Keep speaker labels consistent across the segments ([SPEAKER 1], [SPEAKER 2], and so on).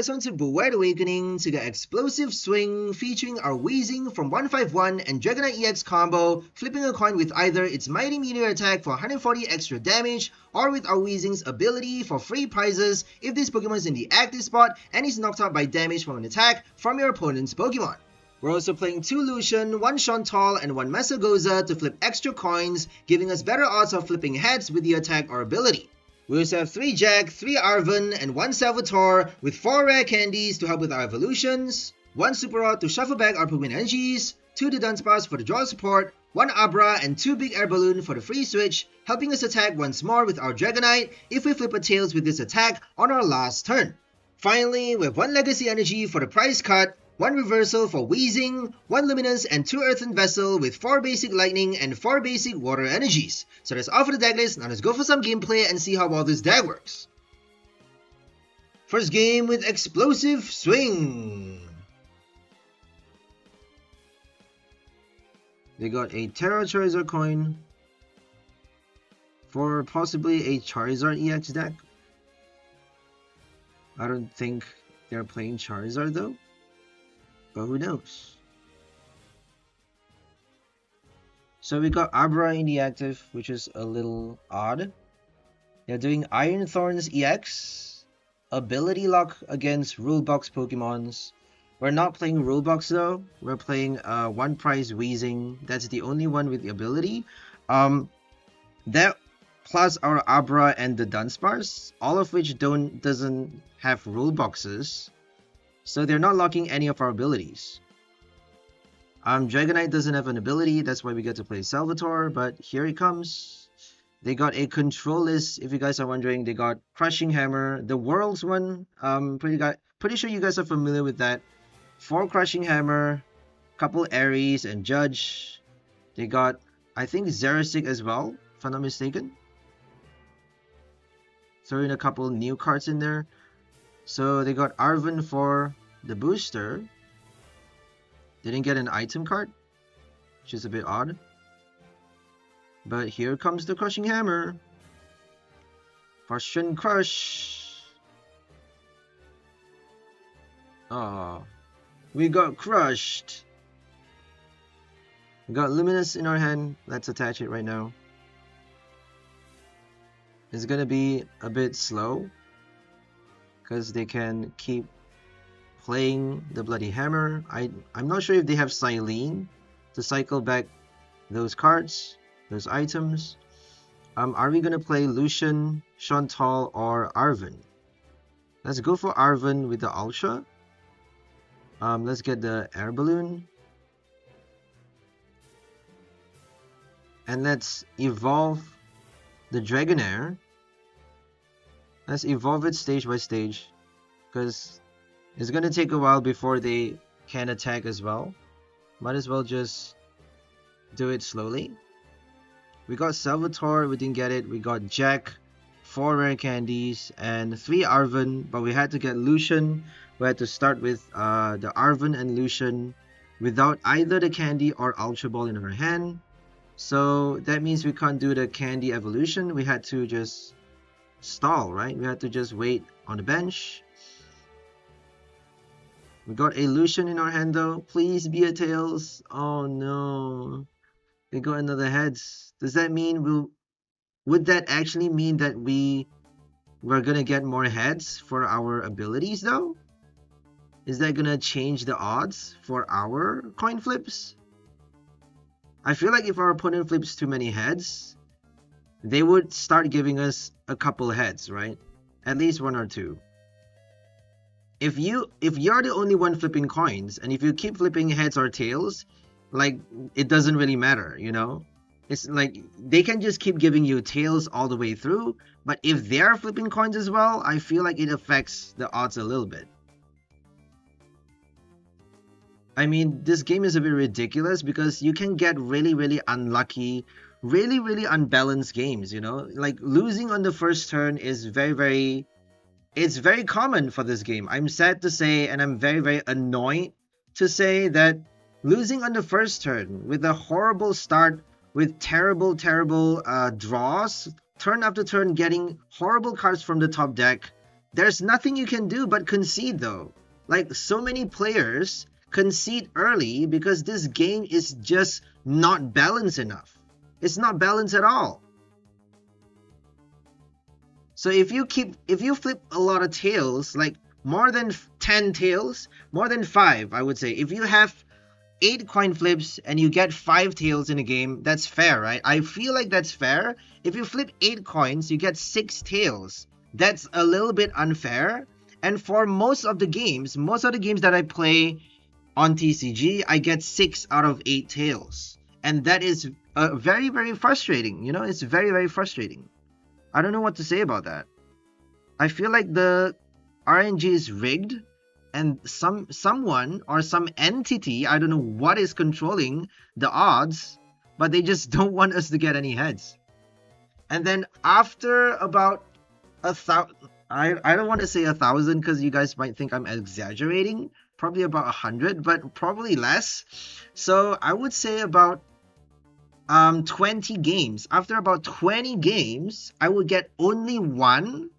[SPEAKER 1] return to Bullet Awakening to get Explosive Swing featuring our Weezing from 151 and Dragonite EX combo, flipping a coin with either its Mighty Meteor attack for 140 extra damage or with our Weezing's ability for free prizes if this Pokemon is in the active spot and is knocked out by damage from an attack from your opponent's Pokemon. We're also playing 2 Lucian, 1 Shauntal, and 1 Mesagoza to flip extra coins, giving us better odds of flipping heads with the attack or ability. We also have 3 Jacq, 3 Arven, and 1 Salvatore with 4 rare candies to help with our evolutions, 1 Super Rod to shuffle back our Pokemon energies, 2 Dudunsparce for the draw support, 1 Abra, and 2 Big Air Balloon for the free switch, helping us attack once more with our Dragonite if we flip a Tails with this attack on our last turn. Finally, we have 1 Legacy Energy for the price cut, 1 Reversal for Weezing, 1 Luminous, and 2 Earthen Vessel with 4 basic Lightning and 4 basic Water energies. So that's all for the deck list. Now let's go for some gameplay and see how well this deck works. First game with Explosive Swing. They got a Terra Charizard coin for possibly a Charizard EX deck. I don't think they're playing Charizard though. But who knows? So we got Abra in the active, which is a little odd. They're doing Iron Thorns EX, Ability Lock against Rulebox Pokemons. We're not playing Rulebox though. We're playing 1 prize Weezing. That's the only one with the ability. That plus our Abra and the Dunsparce, all of which doesn't have Ruleboxes. So they're not locking any of our abilities. Dragonite doesn't have an ability, that's why we get to play Salvatore, but here it comes. They got a control list, if you guys are wondering. They got Crushing Hammer, the World's one. Pretty sure you guys are familiar with that. 4 Crushing Hammer, couple Aries and Judge. They got, I think, Xerastic as well, if I'm not mistaken. Throw in a couple new cards in there. So they got Arven for the booster. They didn't get an item card, which is a bit odd. But here comes the Crushing Hammer. Crush. Ah, we got crushed. We got Luminous in our hand. Let's attach it right now. It's gonna be a bit slow, because they can keep playing the bloody hammer. I'm not sure if they have Silene to cycle back those cards, those items. Are we gonna play Lucian, Shauntal, or Arven? Let's go for Arven with the Ultra. Let's get the Air Balloon. And let's evolve the Dragonair. Let's evolve it stage by stage, because it's gonna take a while before they can attack as well. Might as well just do it slowly. We got Salvatore, we didn't get it. We got Jacq, 4 rare candies, and 3 Arven, but we had to get Lucian. We had to start with the Arven and Lucian without either the candy or Ultra Ball in our hand. So that means we can't do the candy evolution. We had to just stall, right? We had to just wait on the bench. We got a Lucian in our hand though. Please be a Tails. Oh no. They got another heads. Does that mean would that actually mean that we're gonna get more heads for our abilities though? Is that gonna change the odds for our coin flips? I feel like if our opponent flips too many heads, they would start giving us a couple heads, right? At least 1 or 2. If you're the only one flipping coins, and if you keep flipping heads or tails, like, it doesn't really matter, you know? It's like they can just keep giving you tails all the way through, but if they're flipping coins as well, I feel like it affects the odds a little bit. I mean, this game is a bit ridiculous because you can get really unlucky, really unbalanced games, you know? Like, losing on the first turn is it's very common for this game. I'm sad to say, and I'm very annoyed to say, that losing on the first turn with a horrible start, with terrible draws, turn after turn getting horrible cards from the top deck, There's nothing you can do but concede though. Like, so many players concede early because this game is just not balanced enough. It's not balanced at all. So if you flip a lot of tails, like more than 10 tails, more than 5, I would say. If you have 8 coin flips and you get 5 tails in a game, that's fair, right? I feel like that's fair. If you flip 8 coins, you get 6 tails. That's a little bit unfair. And for most of the games that I play on TCG, I get 6 out of 8 tails. And that is very, very frustrating. You know, it's very, very frustrating. I don't know what to say about that. I feel like the RNG is rigged, and someone or some entity, I don't know what is controlling the odds, but they just don't want us to get any heads. And then after about 1,000, I don't want to say 1,000 because you guys might think I'm exaggerating. Probably about 100, but probably less. So I would say about 20 games. After about 20 games, I would get only one.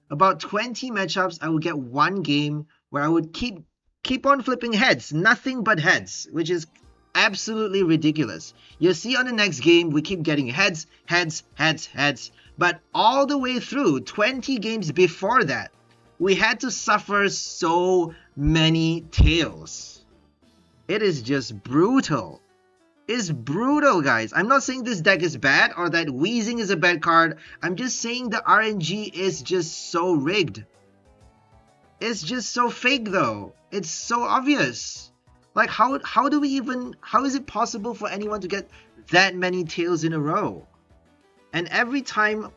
[SPEAKER 1] About 20 matchups, I would get one game where I would keep on flipping heads, nothing but heads, which is absolutely ridiculous. You'll see on the next game, we keep getting heads, heads, heads, heads. But all the way through 20 games before that, we had to suffer so many tails. It is just brutal. It's brutal, guys. I'm not saying this deck is bad or that Weezing is a bad card. I'm just saying the RNG is just so rigged. It's just so fake though. It's so obvious. Like how is it possible for anyone to get that many tails in a row? And every time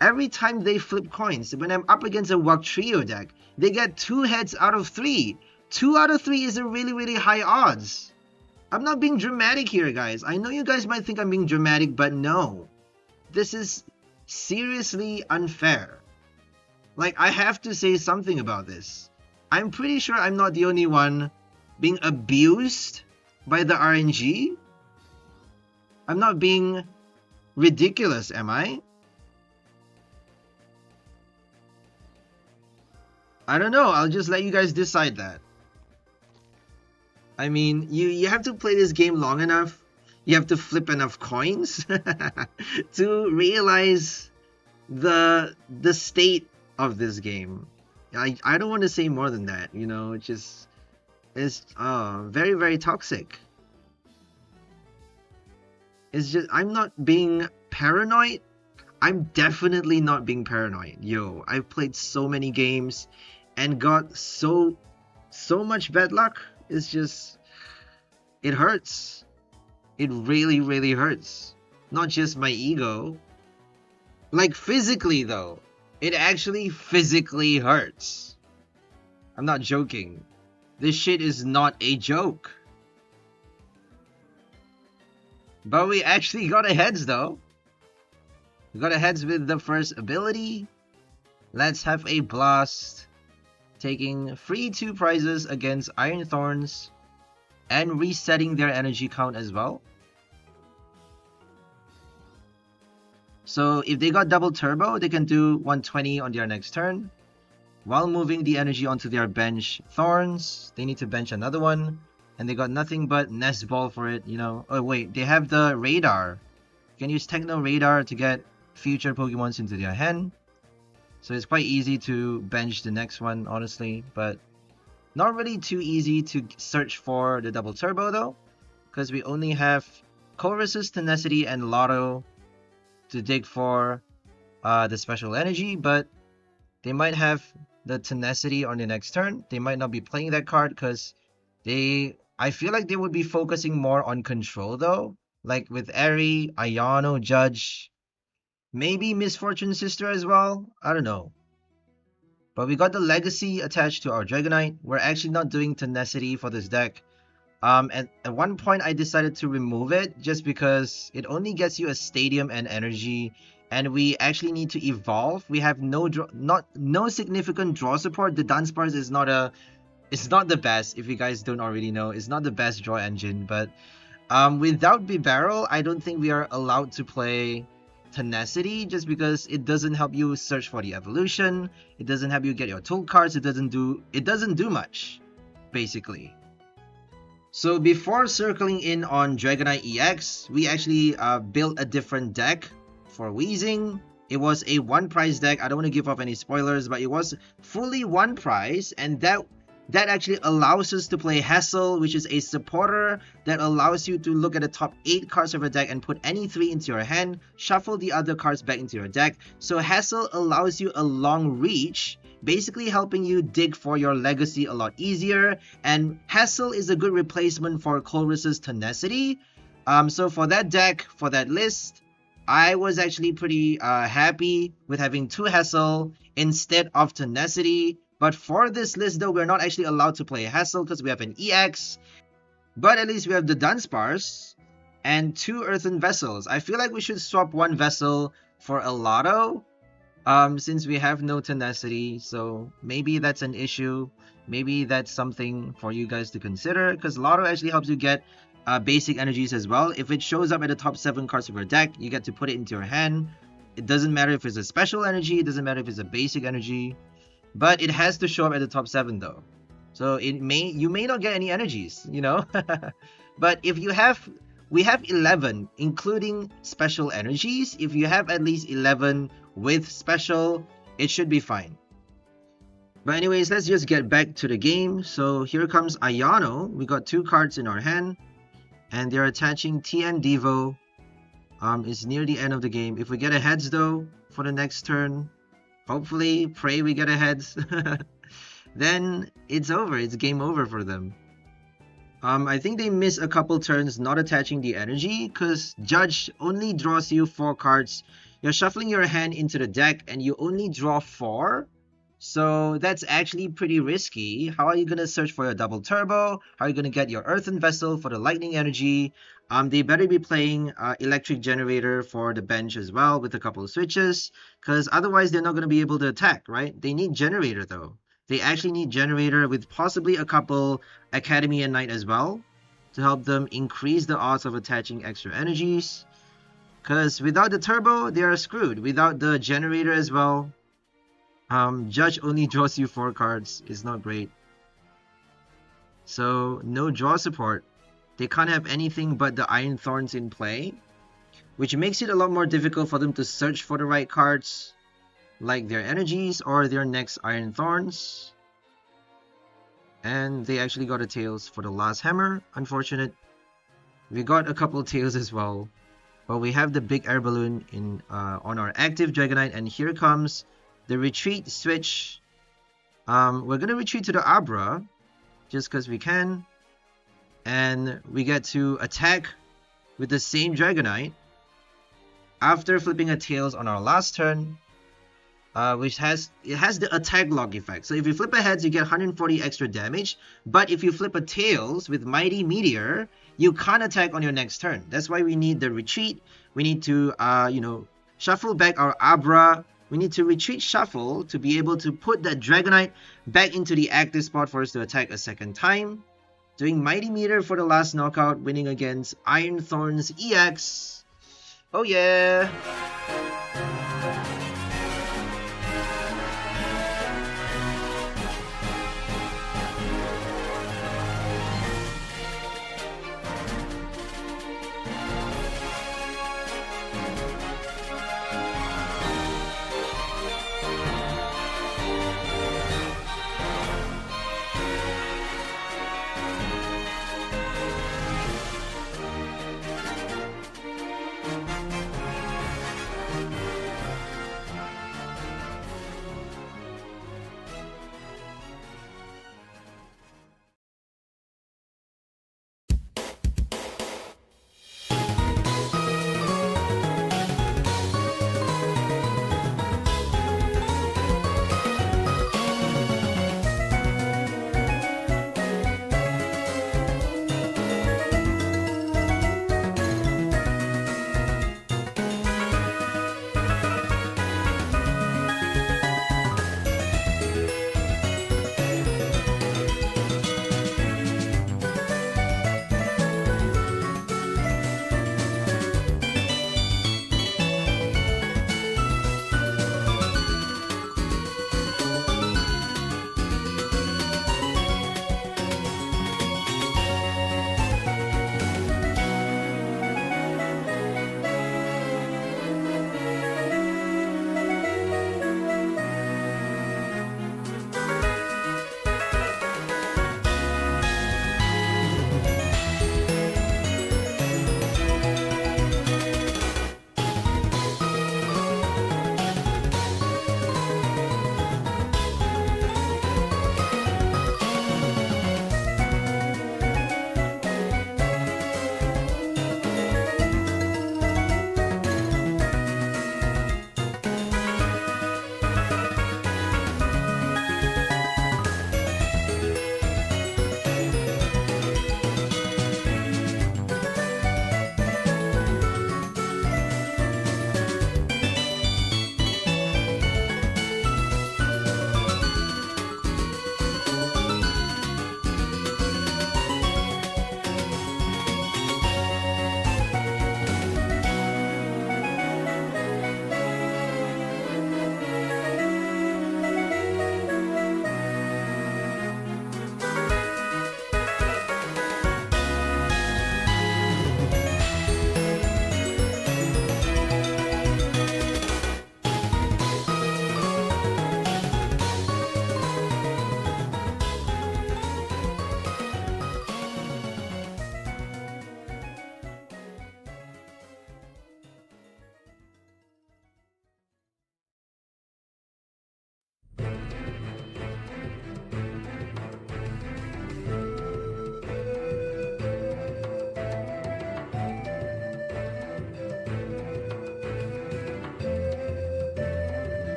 [SPEAKER 1] they flip coins, when I'm up against a Wug Trio deck, they get 2 heads out of 3. 2 out of 3 is a really, really high odds. I'm not being dramatic here, guys. I know you guys might think I'm being dramatic, but no. This is seriously unfair. Like, I have to say something about this. I'm pretty sure I'm not the only one being abused by the RNG. I'm not being ridiculous, am I? I don't know. I'll just let you guys decide that. I mean, you have to play this game long enough. You have to flip enough coins to realize the state of this game. I don't want to say more than that. You know, it's very, very toxic. It's just, I'm not being paranoid. I'm definitely not being paranoid. Yo, I've played so many games and got so much bad luck. It's just, it hurts. It really, really hurts. Not just my ego. Like physically though. It actually physically hurts. I'm not joking. This shit is not a joke. But we actually got a heads though. We got a heads with the first ability. Let's have a blast. Taking free 2 prizes against Iron Thorns and resetting their energy count as well. So if they got double turbo, they can do 120 on their next turn. While moving the energy onto their bench Thorns, they need to bench another one. And they got nothing but Nest Ball for it, you know. Oh wait, they have the Radar. You can use Techno Radar to get future Pokemons into their hand. So it's quite easy to bench the next one, honestly. But not really too easy to search for the double turbo though. Because we only have Chorus's Tenacity and Lotto to dig for the special energy. But they might have the Tenacity on the next turn. They might not be playing that card because I feel like they would be focusing more on control though. Like with Eri, Ayano, Judge, maybe Misfortune Sister as well. I don't know. But we got the Legacy attached to our Dragonite. We're actually not doing Tenacity for this deck. At one point I decided to remove it just because it only gets you a Stadium and energy. And we actually need to evolve. We have no significant draw support. The Dunsparce is it's not the best, if you guys don't already know. It's not the best draw engine, but without Bibarel, I don't think we are allowed to play Tenacity, just because it doesn't help you search for the evolution, it doesn't help you get your tool cards, it doesn't do much, basically. So before circling in on Dragonite EX, we actually built a different deck for Weezing. It was a one prize deck. I don't want to give off any spoilers, but it was fully one prize, and that actually allows us to play Hassel, which is a supporter that allows you to look at the top 8 cards of your deck and put any 3 into your hand, shuffle the other cards back into your deck. So Hassel allows you a long reach, basically helping you dig for your legacy a lot easier, and Hassel is a good replacement for Colress's Tenacity. So for that deck, for that list, I was actually pretty happy with having 2 Hassel instead of Tenacity. But for this list though, we're not actually allowed to play Hassel because we have an EX. But at least we have the Dunsparce and 2 Earthen Vessels. I feel like we should swap 1 Vessel for a Lotto, since we have no Tenacity. So maybe that's an issue. Maybe that's something for you guys to consider, because Lotto actually helps you get basic energies as well. If it shows up at the top 7 cards of your deck, you get to put it into your hand. It doesn't matter if it's a special energy, it doesn't matter if it's a basic energy. But it has to show up at the top 7 though. So you may not get any energies, you know. But if we have 11 including special energies. If you have at least 11 with special, it should be fine. But anyways, let's just get back to the game. So here comes Ayano. We got 2 cards in our hand, and they're attaching TN Devo. It's near the end of the game. If we get a heads though for the next turn, hopefully, pray we get a heads, then it's over. It's game over for them. I think they miss a couple turns not attaching the energy, because Judge only draws you 4 cards. You're shuffling your hand into the deck and you only draw 4. So that's actually pretty risky. How are you going to search for your double turbo? How are you going to get your Earthen Vessel for the lightning energy? They better be playing electric generator for the bench as well with a couple of switches, because otherwise they're not going to be able to attack, right? They need generator though. They actually need generator with possibly a couple Academy and Knight as well to help them increase the odds of attaching extra energies, because without the turbo they are screwed. Without the generator as well, Judge only draws you 4 cards. It's not great. So no draw support. They can't have anything but the Iron Thorns in play, which makes it a lot more difficult for them to search for the right cards, like their energies or their next Iron Thorns. And they actually got a Tails for the last hammer. Unfortunate. We got a couple Tails as well. But we have the Big Air Balloon in on our active Dragonite, and here comes the retreat switch. We're gonna retreat to the Abra just because we can. And we get to attack with the same Dragonite after flipping a Tails on our last turn, which has the attack log effect. So if you flip a heads, you get 140 extra damage, but if you flip a Tails with Mighty Meteor, you can't attack on your next turn. That's why we need the retreat. We need to shuffle back our Abra. We need to retreat shuffle to be able to put that Dragonite back into the active spot for us to attack a second time. Doing Mighty Meteor for the last knockout, winning against Iron Thorns EX. Oh yeah!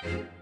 [SPEAKER 2] you.